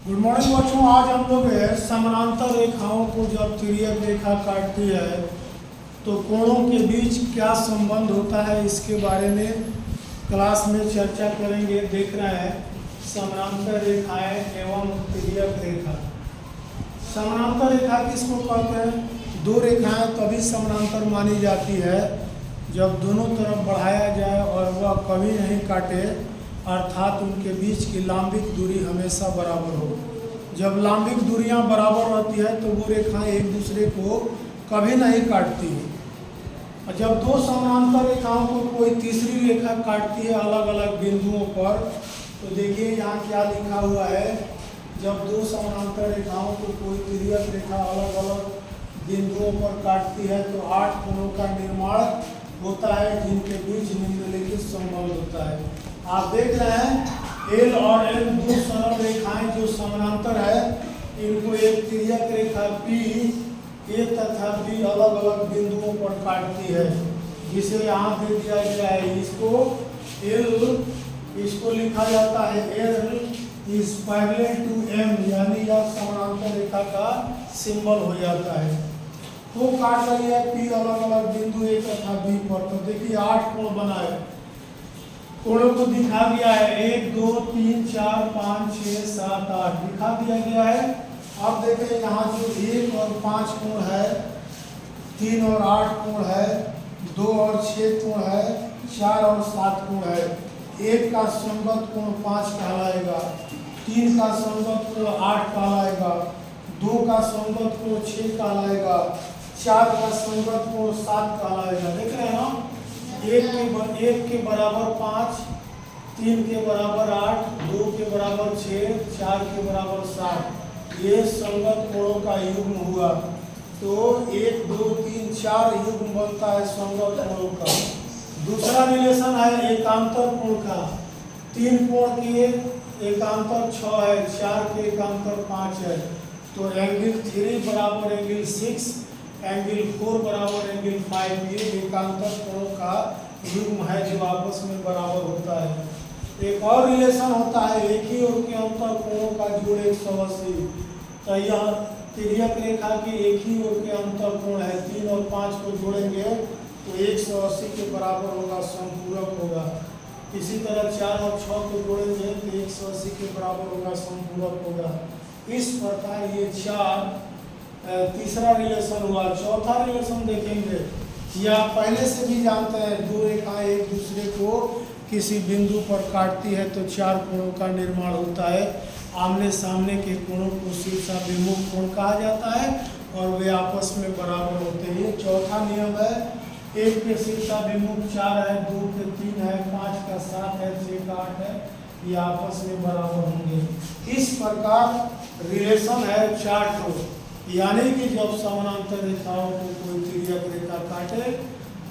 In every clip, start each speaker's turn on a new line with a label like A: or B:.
A: Good morning बच्चों। आज हम लोग समानांतर रेखाओं को जब तिर्यक रेखा काटती है तो कोणों के बीच क्या संबंध होता है इसके बारे में क्लास में चर्चा करेंगे। देख रहे हैं समानांतर रेखाएं एवं तिर्यक रेखा। समानांतर रेखा किसको कहते हैं? दो रेखाएं तभी समानांतर मानी जाती है जब दोनों तरफ बढ़ाया जाए और वह कभी नहीं काटे, अर्थात उनके बीच की लांबिक दूरी हमेशा बराबर हो। जब लांबिक दूरियां बराबर रहती है तो वो रेखाएं एक दूसरे को कभी नहीं काटती है। और जब दो समानांतर रेखाओं को कोई तीसरी रेखा काटती है अलग अलग बिंदुओं पर, तो देखिए यहाँ क्या लिखा हुआ है। जब दो समानांतर रेखाओं को कोई तिर्यक रेखा अलग अलग बिंदुओं पर काटती है तो 8 कोणों का निर्माण होता है जिनके बीच निम्नलिखित संबंध होता है। आप देख रहे हैं एल और एल दो सरल रेखाएं जो समानांतर है, इनको एक तिर्यक रेखा पी ए तथा बी अलग अलग बिंदुओं पर काटती है, जिसे यहाँ दे दिया गया है। इसको एल, इसको लिखा जाता है l is parallel to m, यानी यह समानांतर रेखा का सिंबल हो जाता है। वो काट रही है पी अलग अलग बिंदु ए तथा बी पर। तो देखिए 8 कोण बनाए, कोणों को दिखा दिया है 1 2 3 4 5 6 7 8 दिखा दिया गया है। अब देखें यहाँ जो 1 और 5 कोण है, 3 और 8 कोण है, 2 और 6 कोण है, 4 और 7 कोण है। 1 का संगत कोण 5 कहलाएगा, 3 का संगत कोण 8 कहलाएगा, 2 का संगत कोण 6 कहलाएगा, 4 का संगत कोण 7 कहलाएगा। देख रहे हैं ना, 1 के बराबर 5, 3 के बराबर 8, 2 के बराबर 6, 4 के बराबर 7, ये संगत कोणों का युग्म हुआ। तो 1 2 3 4 युग्म बनता है संगत कोणों का। दूसरा रिलेशन है एकांतर कोण का। 3 कोण के एकांतर 6 है, 4 के एकांतर 5 है। तो एंगल 3 बराबर एंगल 6, एंगल 4 बराबर एंगल 5, ये एकांतर कोणों का युग्म है जो आपस में बराबर होता है। एक और रिलेशन होता है एक ही ओर के अंतर कोणों का जोड़ 180। तो यह तिर्यक रेखा के एक ही ओर के अंतर कोण है, 3 और 5 को जोड़ेंगे तो 180 के बराबर होगा, समपूरक होगा। इसी तरह 4 और 6 को जोड़ेंगे तो 180 के बराबर होगा, समपूरक होगा। इस प्रकार ये 4 तीसरा रिलेशन हुआ। चौथा रिलेशन देखेंगे, या पहले से भी जानते हैं, दो रेखाएं एक दूसरे को किसी बिंदु पर काटती है तो 4 कोणों का निर्माण होता है। आमने सामने के कोणों को शीर्षाभिमुख कोण कहा जाता है और वे आपस में बराबर होते हैं। ये चौथा नियम है। 1 के शीर्षाभिमुख 4 है, 2 के 3 है, 5 का 7 है, 6 का 8 है, ये आपस में बराबर होंगे। इस प्रकार रिलेशन है 4 ठो, यानी कि जब समानांतर रेखाओं को कोई तिर्यक रेखा काटे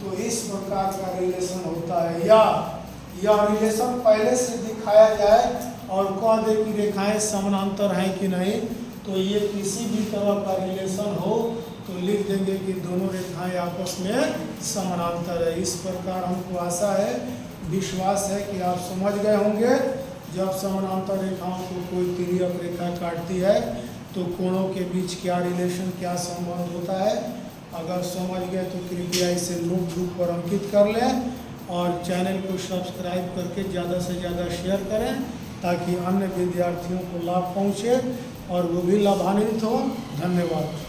A: तो इस प्रकार का रिलेशन होता है। या यह रिलेशन पहले से दिखाया जाए और कह दे कि रेखाएं समानांतर हैं कि नहीं, तो ये किसी भी तरह का रिलेशन हो तो लिख देंगे कि दोनों रेखाएं आपस में समानांतर है। इस प्रकार हमको आशा है, विश्वास है कि आप समझ गए होंगे। जब समानांतर रेखाओं को कोई तिर्यक रेखा काटती है तो कोणों के बीच क्या रिलेशन, क्या संबंध होता है। अगर समझ गए तो कृपया इसे नोटबुक पर अंकित कर लें और चैनल को सब्सक्राइब करके ज़्यादा से ज़्यादा शेयर करें ताकि अन्य विद्यार्थियों को लाभ पहुँचे और वो भी लाभान्वित हों। धन्यवाद।